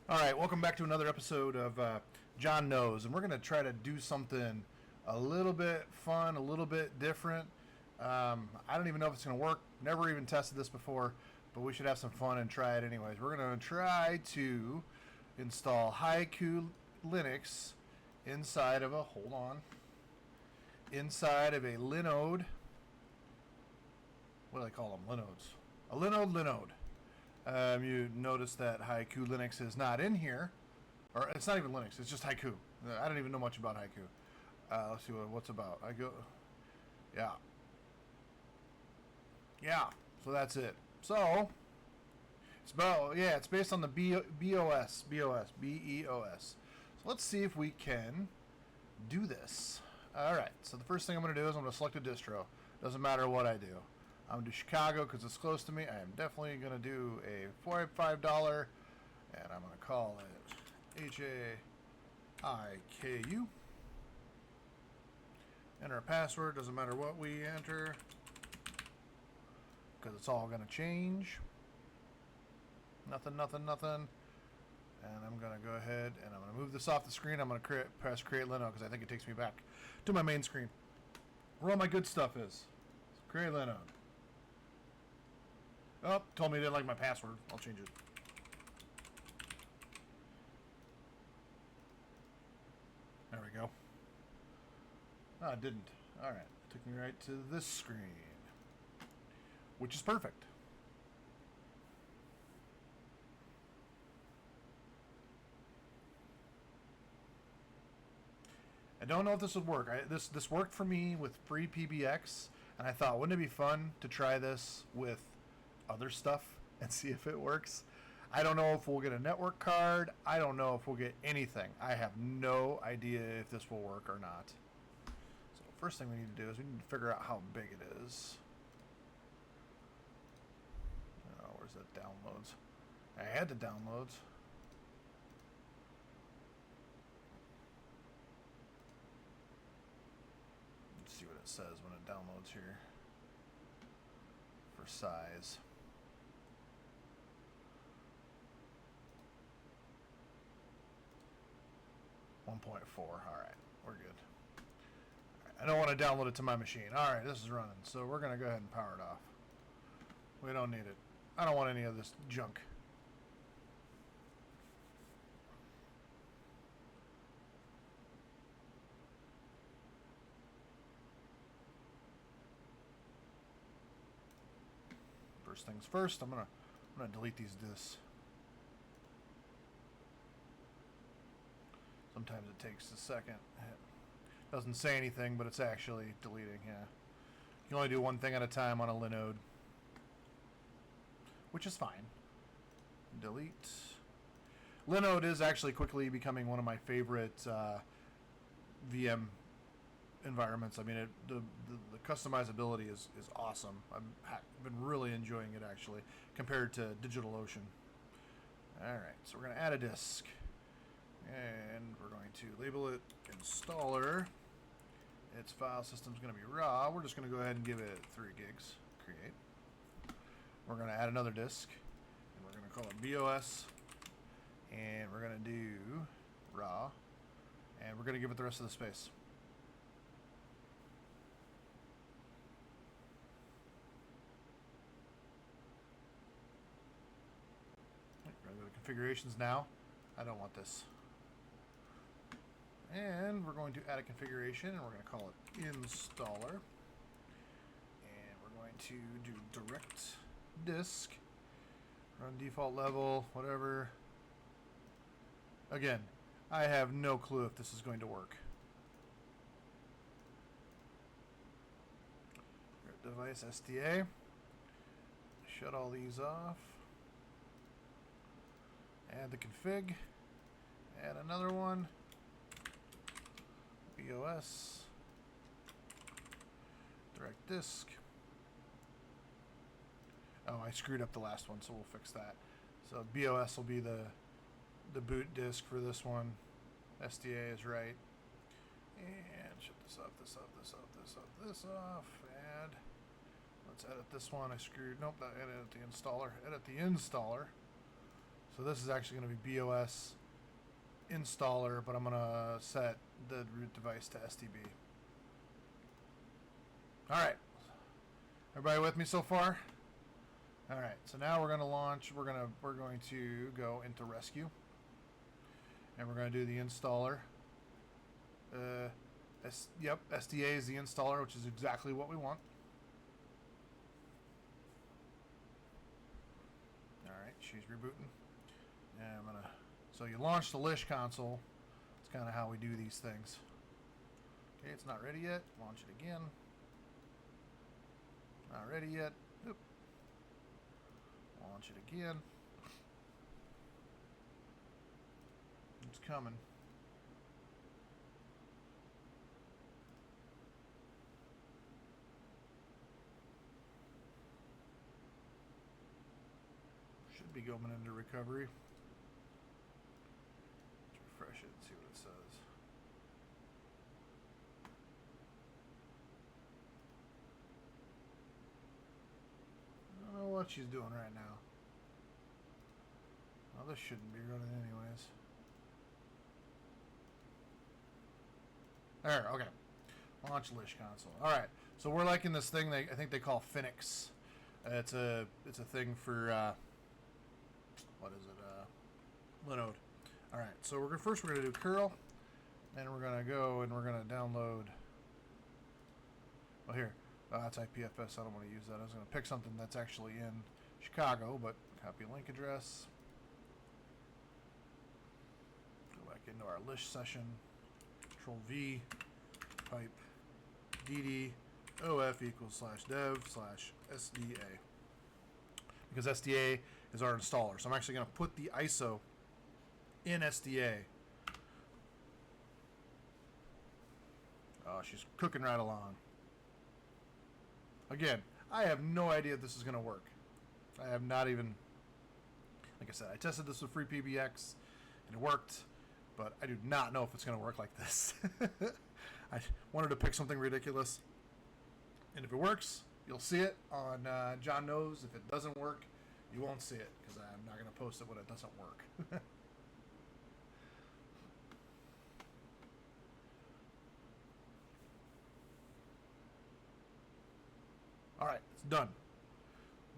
All right, welcome back to another episode of John Knows, and we're going to try to do something a little bit fun, a little bit different. I don't even know if it's going to work. Never even tested this before, but we should have some fun and try it anyways. We're going to try to install Haiku Linux inside of inside of a Linode. What do they call them? Linodes. A Linode. You notice that Haiku Linux is not in here, or it's not even Linux. It's just Haiku. I don't even know much about Haiku. Let's see what's about. Yeah. So that's it. So it's based on the BEOS. So let's see if we can do this. All right. So the first thing I'm going to do is I'm going to select a distro. Doesn't matter what I do. I'm going to do Chicago because it's close to me. I am definitely going to do a $5, and I'm going to call it Haiku. Enter a password. Doesn't matter what we enter because it's all going to change. Nothing. And I'm going to go ahead and I'm going to move this off the screen. I'm going to press Create Linode because I think it takes me back to my main screen where all my good stuff is. So Create Linode. Oh, told me he didn't like my password. I'll change it. There we go. No, it didn't. Alright. It took me right to this screen. Which is perfect. I don't know if this would work. This worked for me with free PBX, and I thought, wouldn't it be fun to try this with other stuff and see if it works? I don't know if we'll get a network card. I don't know if we'll get anything. I have no idea if this will work or not. So first thing we need to do is we need to figure out how big it is. Oh, where's that downloads? I had the downloads. Let's see what it says when it downloads here for size. .4. All right, we're good. All right, I don't want to download it to my machine. All right, this is running, so we're going to go ahead and power it off. We don't need it. I don't want any of this junk. First things first, I'm gonna delete these disks. Sometimes it takes a second. It doesn't say anything, but it's actually deleting. Yeah, you can only do one thing at a time on a Linode, which is fine. Delete. Linode is actually quickly becoming one of my favorite VM environments. I mean, the customizability is awesome. I've been really enjoying it actually compared to DigitalOcean. All right, so we're going to add a disk, and we're going to label it installer. Its file system is going to be raw. We're just going to go ahead and give it 3 gigs. Create. We're going to add another disk, and we're going to call it BOS, and we're going to do raw, and we're going to give it the rest of the space. We're going to go to configurations now. I don't want this. And we're going to add a configuration, and we're going to call it installer. And we're going to do direct disk, run default level, whatever. Again, I have no clue if this is going to work. Device SDA. Shut all these off. Add the config. Add another one. BOS. Direct disk. Oh, I screwed up the last one, so we'll fix that. So BOS will be the boot disk for this one. SDA is right. And shut this off, this off. Add. Let's edit this one. I screwed. Nope, not edit the installer. Edit the installer. So this is actually going to be BOS installer, but I'm going to set the root device to STB. All right. Everybody with me so far? All right. So now we're going to launch. We're going to go into rescue, and we're going to do the installer. Yep, SDA is the installer, which is exactly what we want. All right, she's rebooting. And I'm gonna. So you launch the Lish console. It's kind of how we do these things. Okay, it's not ready yet. Launch it again. Not ready yet. Oop. Launch it again. It's coming. Should be going into recovery. Let's refresh it and see what it says. I don't know what she's doing right now. Well, this shouldn't be running anyways. There, okay. Launch Lish console. All right, so we're liking this thing. I think they call Phoenix. It's a thing for what is it? Linode. All right, so we're gonna do curl, then we're gonna go and we're gonna download. Oh, here. Oh, that's IPFS. I don't want to use that. I was gonna pick something that's actually in Chicago, but copy link address. Go back into our Lish session. Control V. Pipe dd of equals /dev /sda, because SDA is our installer. So I'm actually going to put the ISO in SDA. Oh, she's cooking right along. Again, I have no idea if this is going to work. I have not even, like I said, I tested this with FreePBX and it worked, but I do not know if it's going to work like this. I wanted to pick something ridiculous, and if it works, you'll see it on John Knows. If it doesn't work, you won't see it, because I'm not going to post it when it doesn't work. All right, it's done.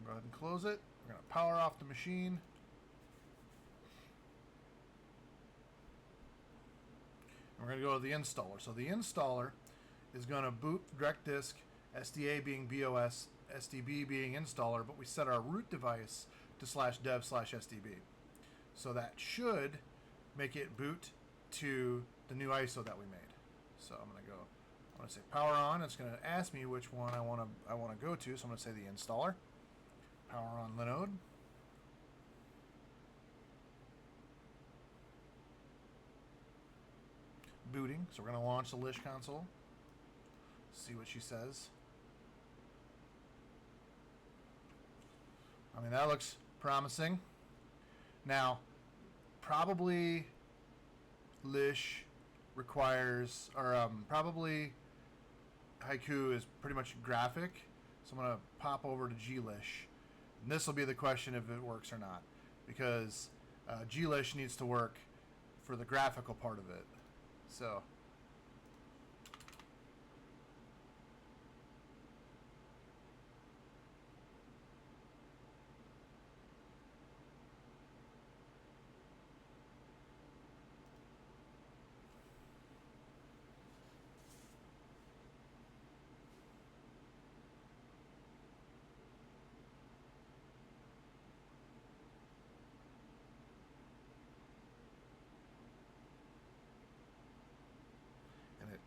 Go ahead and close it. We're going to power off the machine. And we're going to go to the installer. So the installer is going to boot direct disk, SDA being BOS, SDB being installer, but we set our root device to /dev /SDB. So that should make it boot to the new ISO that we made. So I'm going to say power on. It's going to ask me which one I want to go to. So I'm going to say the installer. Power on Linode. Booting. So we're going to launch the Lish console. See what she says. I mean, that looks promising. Now, probably Lish requires, or probably Haiku is pretty much graphic. So I'm going to pop over to Glish. And this will be the question if it works or not. Because Glish needs to work for the graphical part of it. So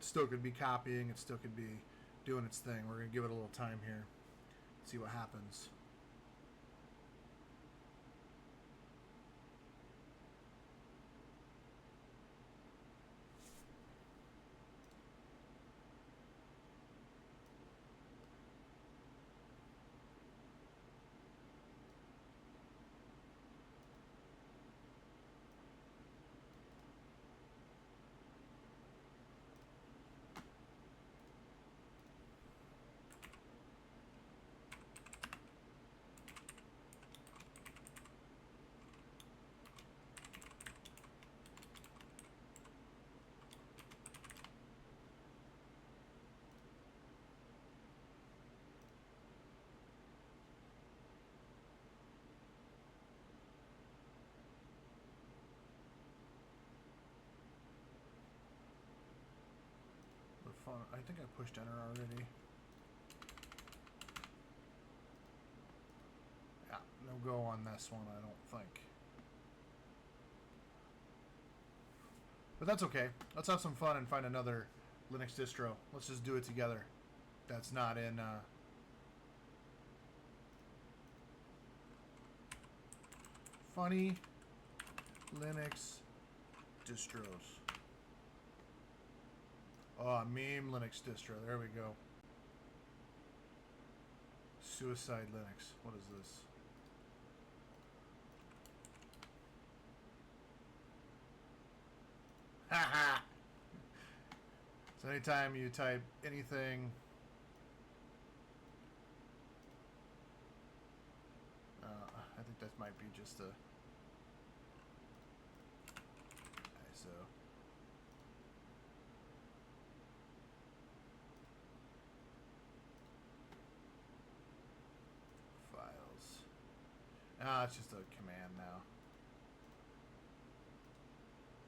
still could be copying, it still could be doing its thing. We're going to give it a little time here, see what happens. think I pushed enter already. Yeah, no go on this one, I don't think. But that's okay. Let's have some fun and find another Linux distro. Let's just do it together. That's not in... funny Linux distros. Oh, meme Linux distro. There we go. Suicide Linux. What is this? Haha! So anytime you type anything... I think that might be just a... ISO. Files. Ah, it's just a command now.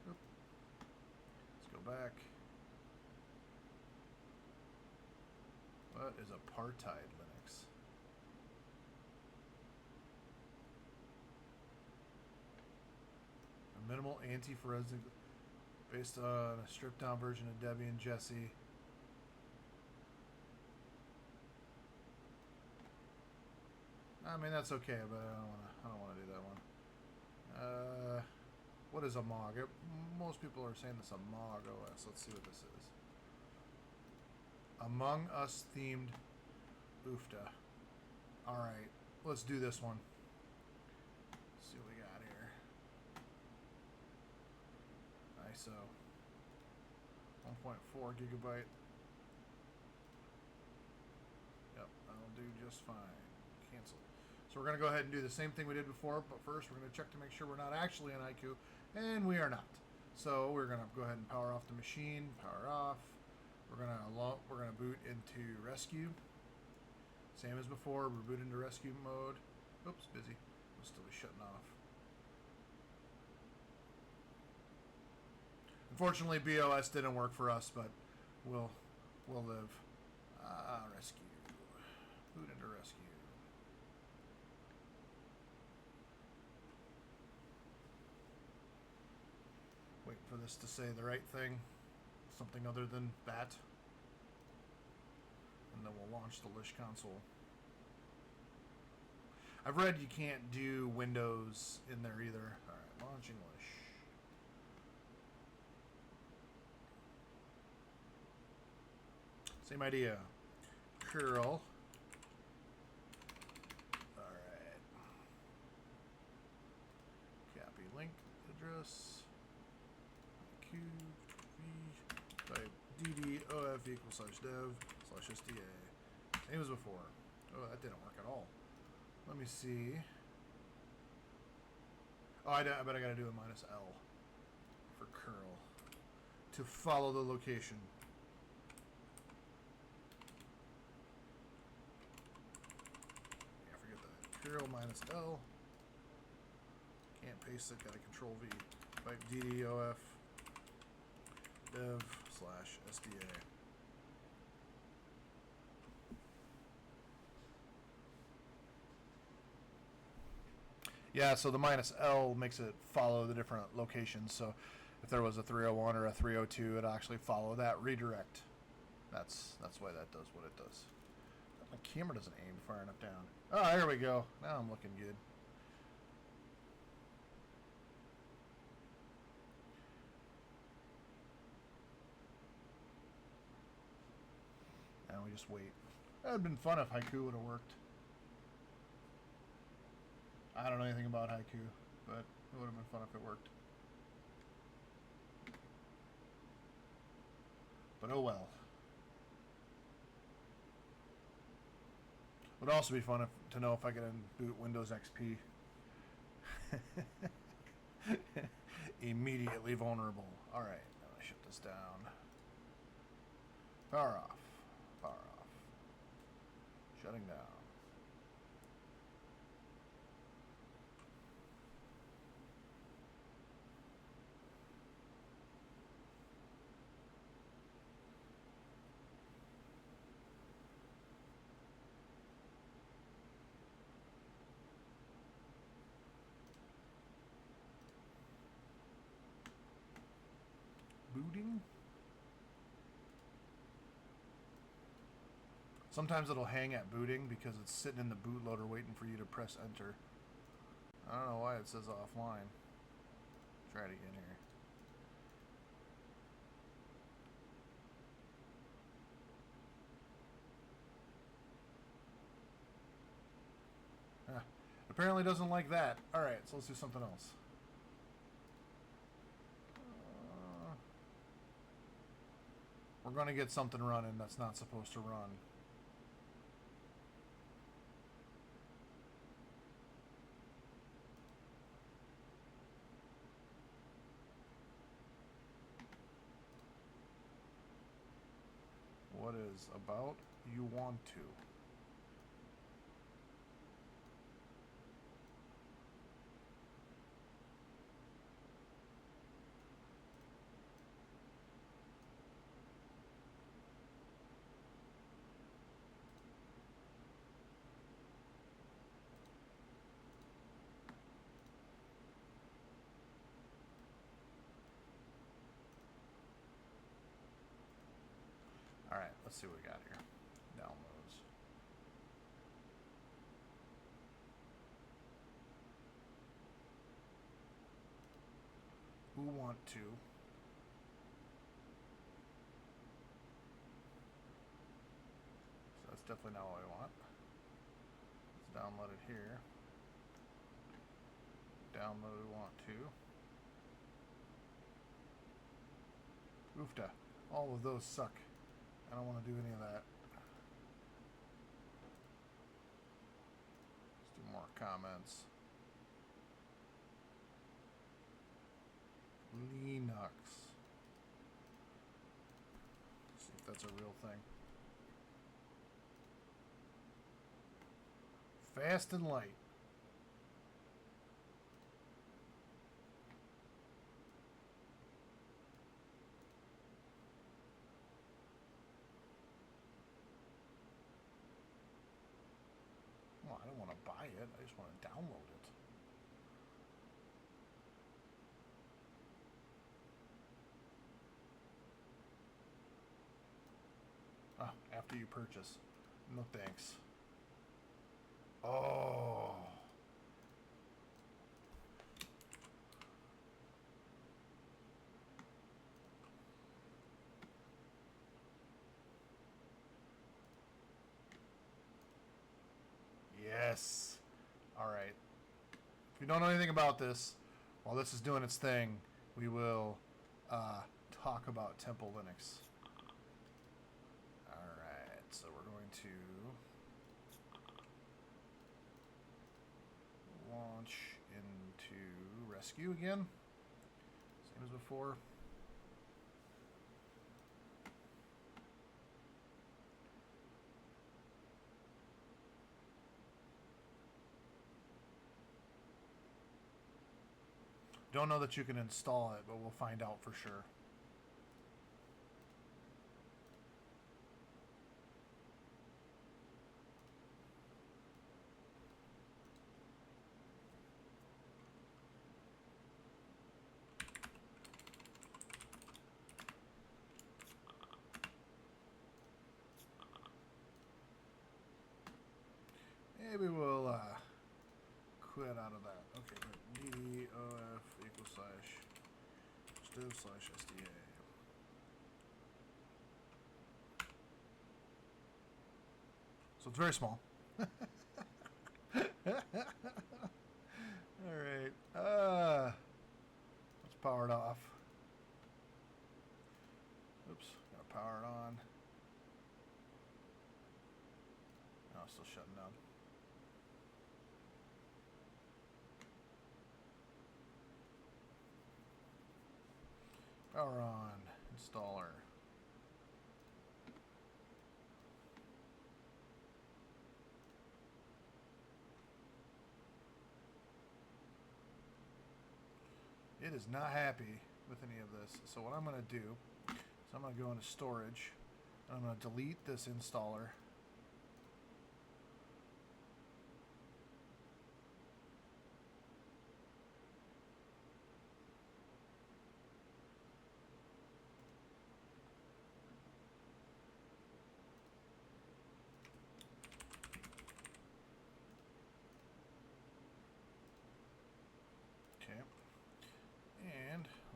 Oop. Let's go back. What is apartheid Linux? A minimal anti-forensic based on a stripped down version of Debian Jesse. I mean, that's okay, but I don't wanna do that one. What is a MOG? Most people are saying this is a MOG OS. Let's see what this is. Among Us themed oofta. Alright, let's do this one. Let's see what we got here. ISO 1.4 gigabyte. Yep, that'll do just fine. Cancel. So we're going to go ahead and do the same thing we did before, but first we're going to check to make sure we're not actually in Haiku, and we are not. So we're going to go ahead and power off the machine, power off. We're gonna boot into rescue. Same as before, we're boot into rescue mode. Oops, busy. We'll still be shutting off. Unfortunately, BOS didn't work for us, but we'll live. Rescue. Boot into rescue. Wait for this to say the right thing. Something other than that. And then we'll launch the Lish console. I've read you can't do Windows in there either. Alright, launching Lish. Same idea. Curl. Alright. Copy link address. Q. Type DDOF /dev/SDA. Same as before. Oh, that didn't work at all. Let me see. Oh, I bet I gotta do a -L for curl to follow the location. Yeah, forget that. Curl -L. Can't paste it, gotta Control V. Type DDOF dev/SDA. Yeah, so the -L makes it follow the different locations. So if there was a 301 or a 302, it'll actually follow that redirect. That's why that does what it does. My camera doesn't aim far enough down. Oh, here we go. Now I'm looking good. And we just wait. That would have been fun if Haiku would have worked. I don't know anything about Haiku, but it would have been fun if it worked. But oh well. Would also be fun to know if I could boot Windows XP. Immediately vulnerable. Alright, now I shut this down. Power off. Power off. Shutting down. Sometimes it'll hang at booting because it's sitting in the bootloader waiting for you to press enter. I don't know why it says offline. Try it again here. Apparently doesn't like that. Alright, so let's do something else. We're going to get something running that's not supposed to run. What is about you want to? Alright, let's see what we got here. Downloads. Who want to? So that's definitely not what we want. Let's download it here. Download we want to. Oofta. All of those suck. I don't want to do any of that. Let's do more comments. Linux. See if that's a real thing. Fast and light. Well, I don't want to buy it. I just want to download it. Ah, after you purchase. No thanks. Oh. Yes. All right. If you don't know anything about this, while this is doing its thing, we will talk about Temple Linux. All right. So we're going to launch into rescue again. Same as before. Don't know that you can install it, but we'll find out for sure. Maybe we'll quit out of that. Okay, good. DOF / /SDA. So it's very small. Alright. Let's power it off. Oops, gotta power it on. Oh, it's still shutting down. Power on. Installer. It is not happy with any of this. So what I'm going to do is I'm going to go into storage. And I'm going to delete this installer.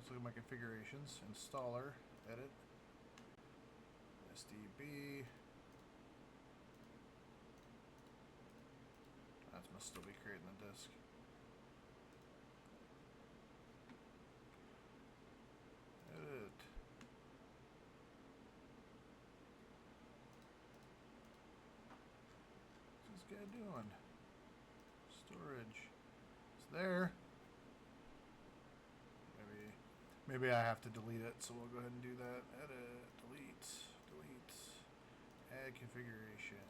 Let's look at my configurations. Installer, edit, SDB. That must still be creating the disk. Edit. What's this guy doing? Storage. It's there. Maybe I have to delete it, so we'll go ahead and do that. Edit, delete, add configuration.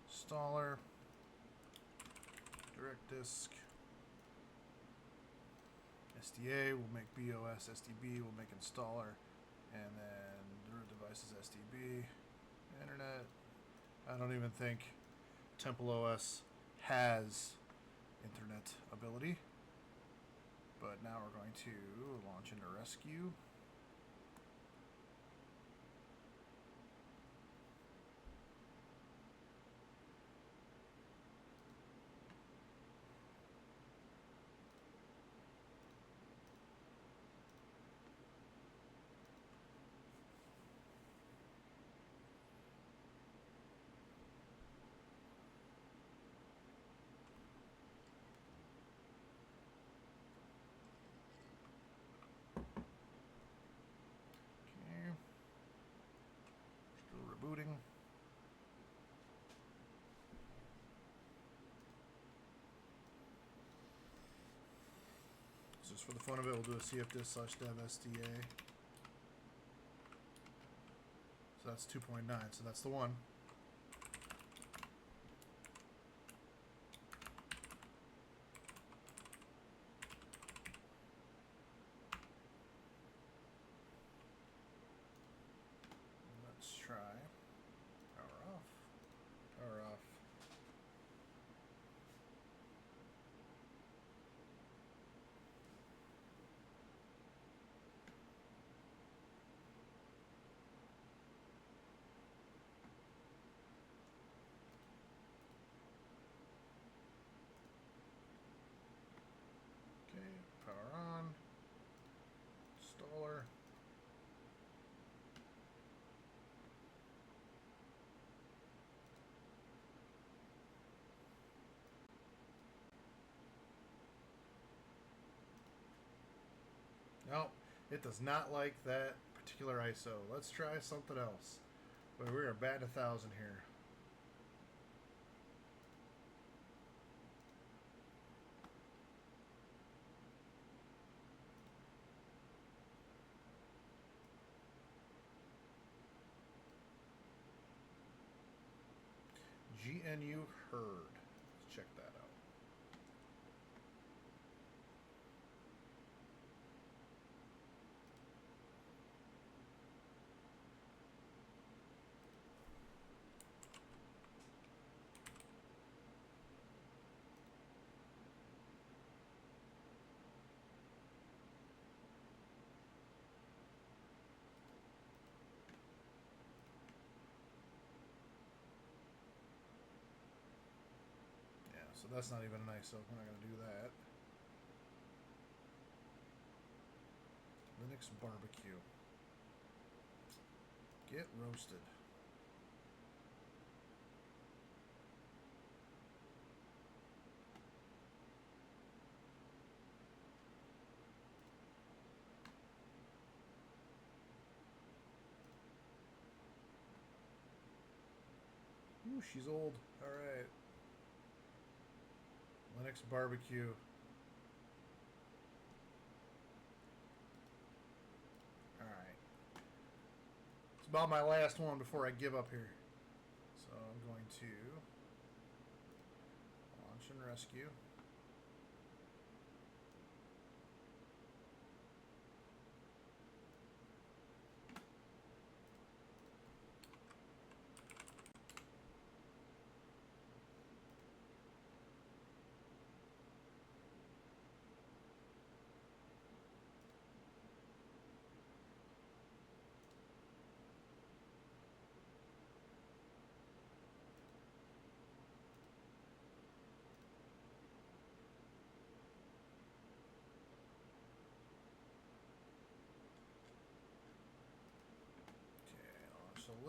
Installer, direct disk, SDA, we'll make BOS, SDB, we'll make installer, and then the root device is SDB, internet. I don't even think Temple OS has internet ability. But now we're going to launch into rescue. Rebooting. So just for the fun of it, we'll do a cfdisk/dev/sda. So that's 2.9. So that's the one. Let's try. Power off. Power off. Okay, power on. Installer. No, it does not like that particular ISO. Let's try something else. But we are batting 1,000 here. GNU Herd. Let's check that out. So that's not even an ISO. We're not going to do that. Linux barbecue. Get roasted. Ooh, she's old. All right. Linux barbecue. Alright. It's about my last one before I give up here. So I'm going to launch and rescue.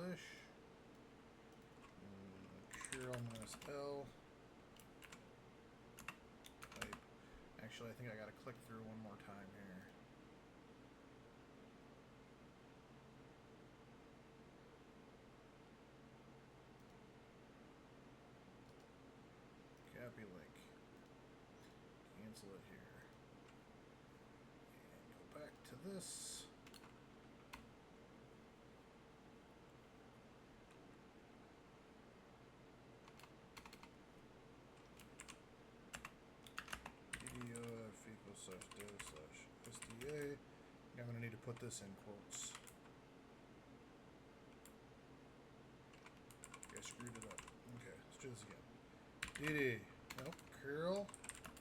English. Curl minus L. Type. Actually, I think I got to click through one more time here. Copy link. Cancel it here. And go back to this. DDOF equals /dev/SDA. I'm going to need to put this in quotes. Okay, I screwed it up. Okay, let's do this again. DD, nope, curl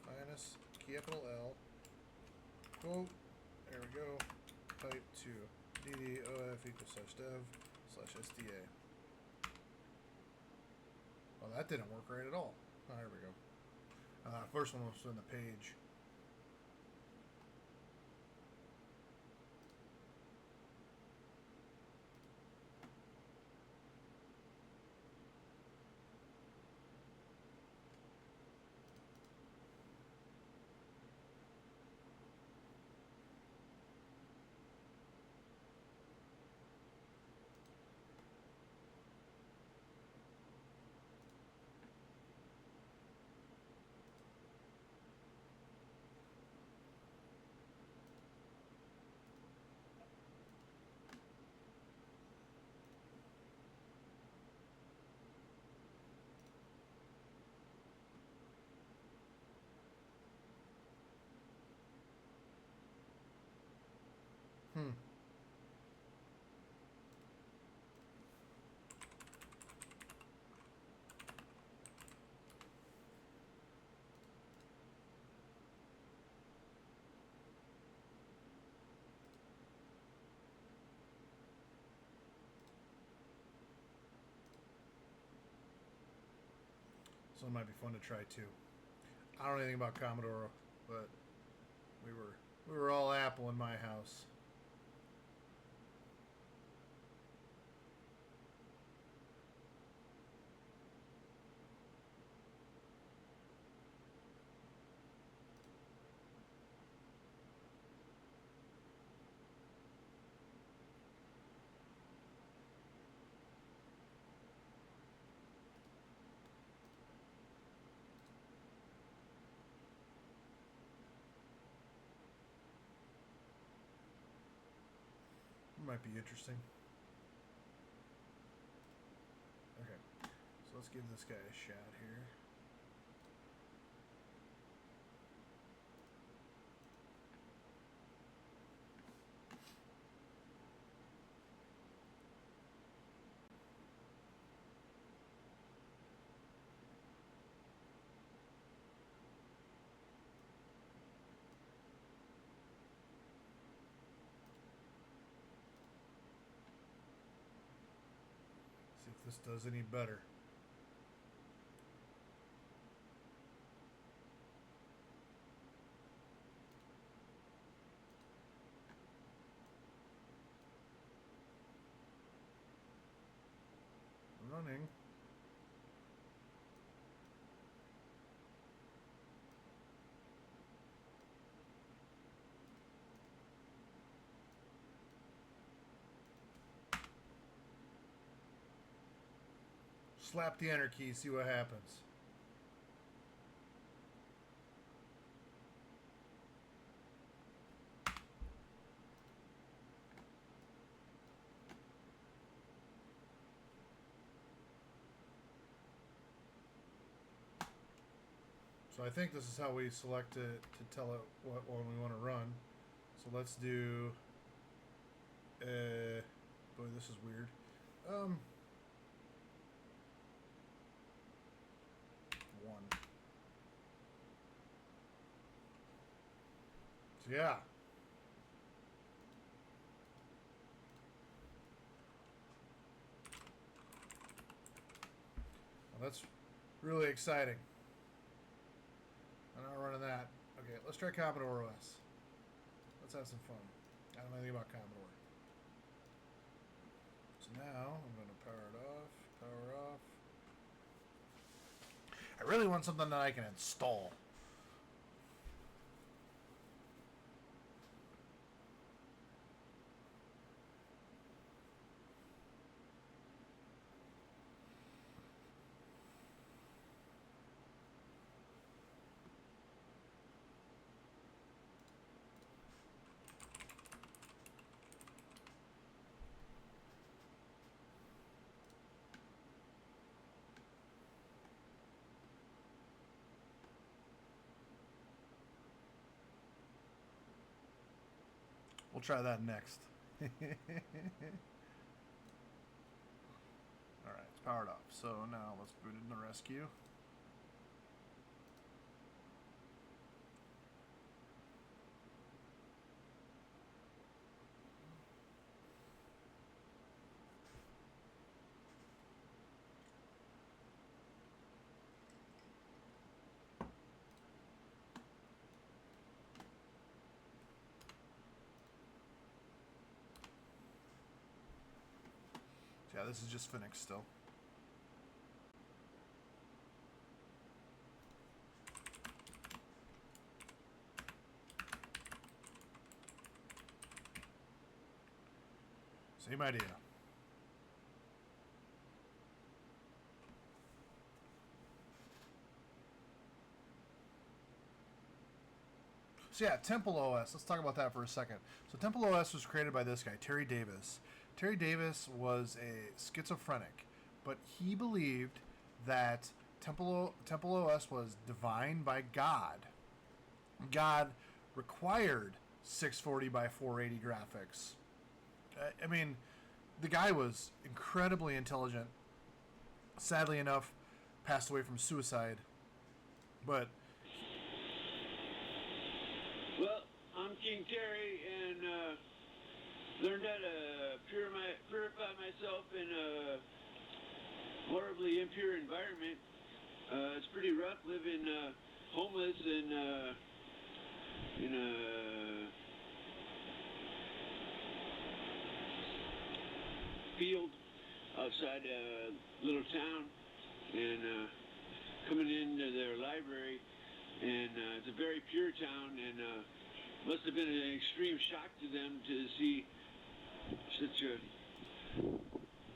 minus capital L, quote, there we go, pipe to DDOF equals /dev/SDA. Well, that didn't work right at all. Oh, there we go. First one was in the page. So it might be fun to try too. I don't know anything about Commodore, but we were all Apple in my house. Might be interesting. Okay, so let's give this guy a shot here. See if this does any better. Running. Slap the enter key, see what happens. So I think this is how we select it to tell it what one we want to run. So let's do. Boy, this is weird. One. So yeah. Well, that's really exciting. I'm not running that. Okay, let's try Commodore OS. Let's have some fun. I don't know anything about Commodore. So now I'm going to power it off. Power off. I really want something that I can install. We'll try that next. Alright, it's powered off. So now let's boot in the rescue. Yeah, this is just Phoenix still. Same idea. So yeah, Temple OS. Let's talk about that for a second. So Temple OS was created by this guy, Terry Davis. Terry Davis was a schizophrenic, but he believed that Temple OS was divine by God. God required 640 by 480 graphics. I mean, the guy was incredibly intelligent. Sadly enough, passed away from suicide. But well, I'm King Terry, and learned how to purify myself in a horribly impure environment. It's pretty rough living homeless and in a field outside a little town, and coming into their library, and it's a very pure town, and must have been an extreme shock to them to see such a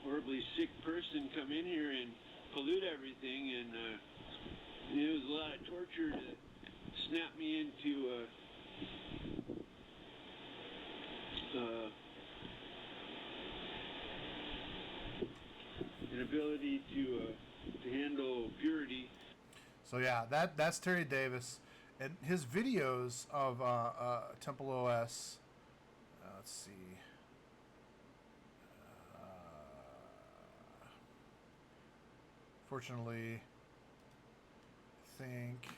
horribly sick person come in here and pollute everything, and it was a lot of torture to snap me into an ability to handle purity. so yeah, that's Terry Davis, and his videos of Temple OS. Let's see. Fortunately, I think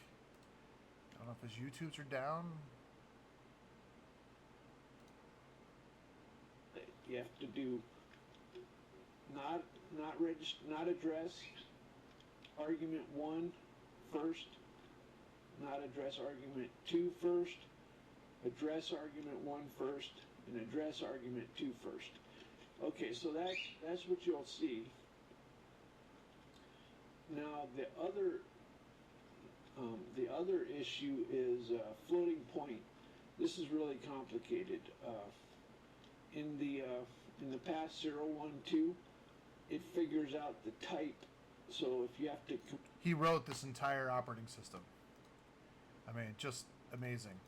I don't know if his YouTubes are down. You have to do not address argument 1 first, not address argument 2 first, address argument 1 first, and address argument 2 first. Okay, so that's what you'll see. Now the other issue is floating point. This is really complicated. In the past 012, it figures out the type. So if you have to, He wrote this entire operating system. I mean, just amazing.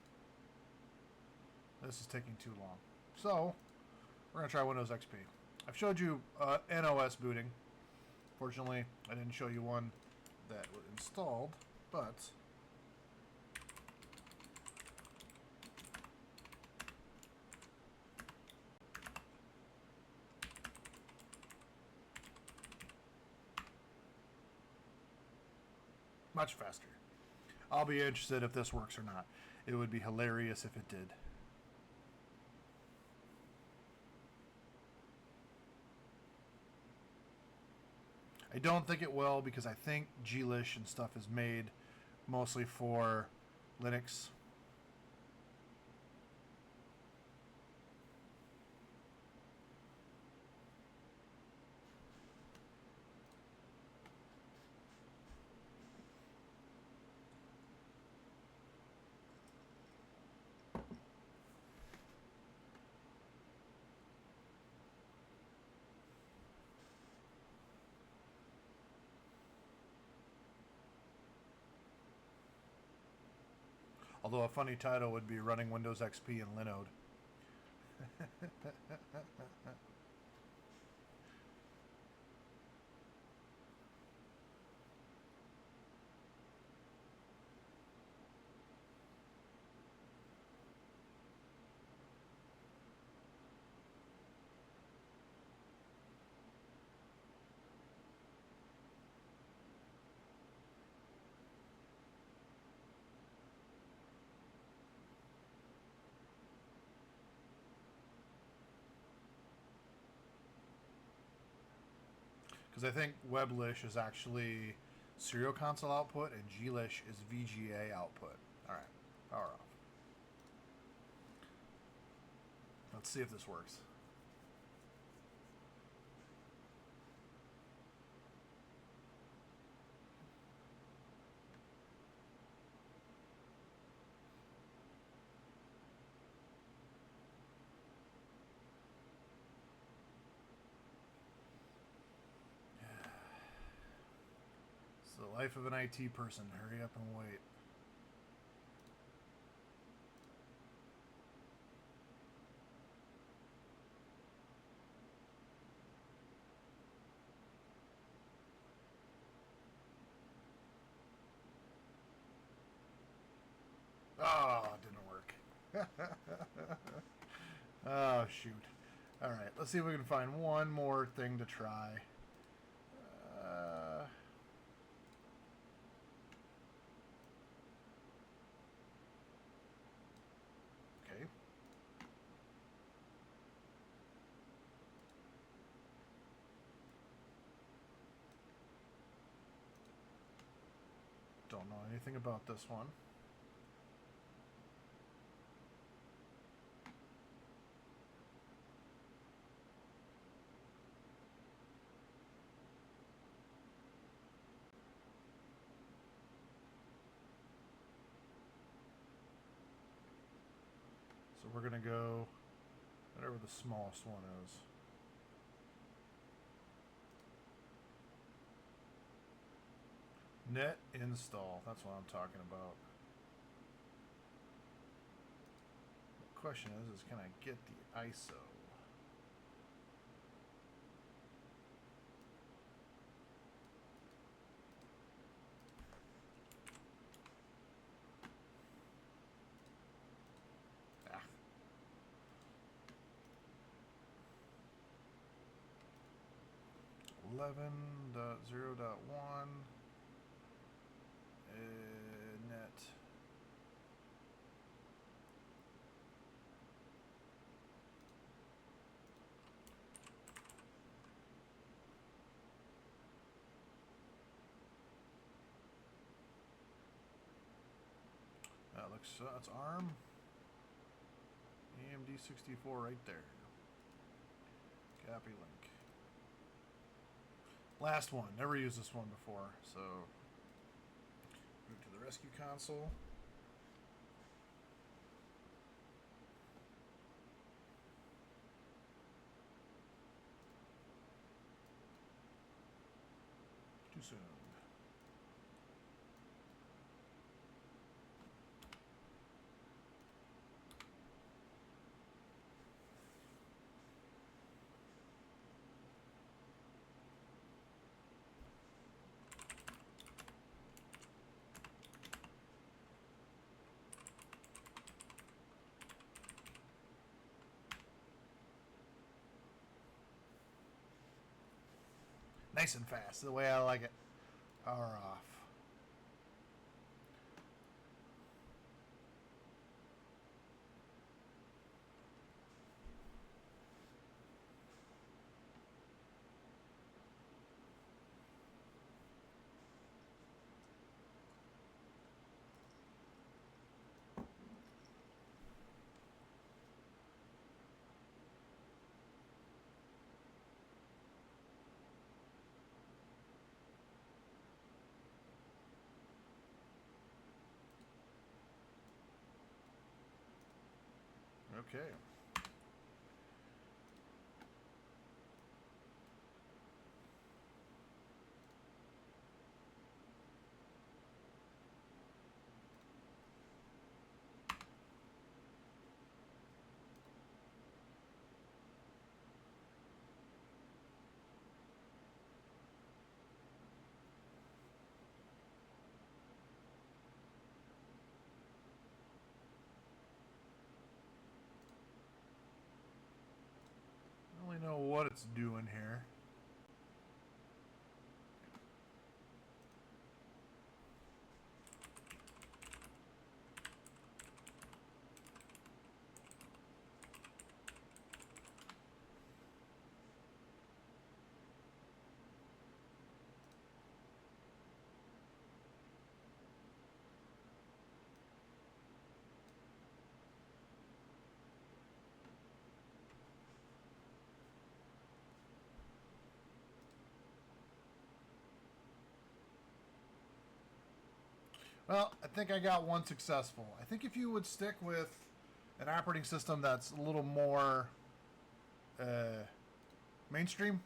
This is taking too long. So we're gonna try Windows XP. I've showed you NOS booting. Fortunately, I didn't show you one that was installed, but much faster. I'll be interested if this works or not. It would be hilarious if it did. I don't think it will, because I think Glish and stuff is made mostly for Linux. Although a funny title would be running Windows XP in Linode. Because I think Weblish is actually serial console output and Glish is VGA output. Alright, power off. Let's see if this works. It's the life of an IT person. Hurry up and wait. Oh, it didn't work. Oh, shoot. Alright, let's see if we can find one more thing to try. Okay. Don't know anything about this one. So we're going to go whatever the smallest one is. Net install. That's what I'm talking about. The question is can I get the ISO? Ah. .0.1 net. That looks, that's ARM. AMD 64 right there. Copy link. Last one. Never used this one before, so move to the rescue console. Too soon. Nice and fast, the way I like it. Power off. Okay. what it's doing here. Well, I think I got one successful. I think if you would stick with an operating system that's a little more mainstream,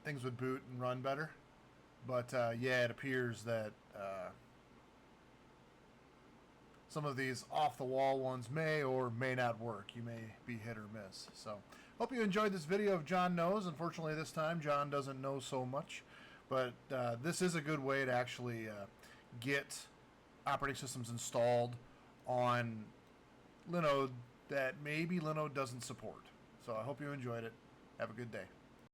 things would boot and run better. But yeah, it appears that some of these off-the-wall ones may or may not work. You may be hit or miss. So, hope you enjoyed this video of John Knows. Unfortunately, this time John doesn't know so much. But this is a good way to actually get operating systems installed on Linode that maybe Linode doesn't support. So I hope you enjoyed it. Have a good day.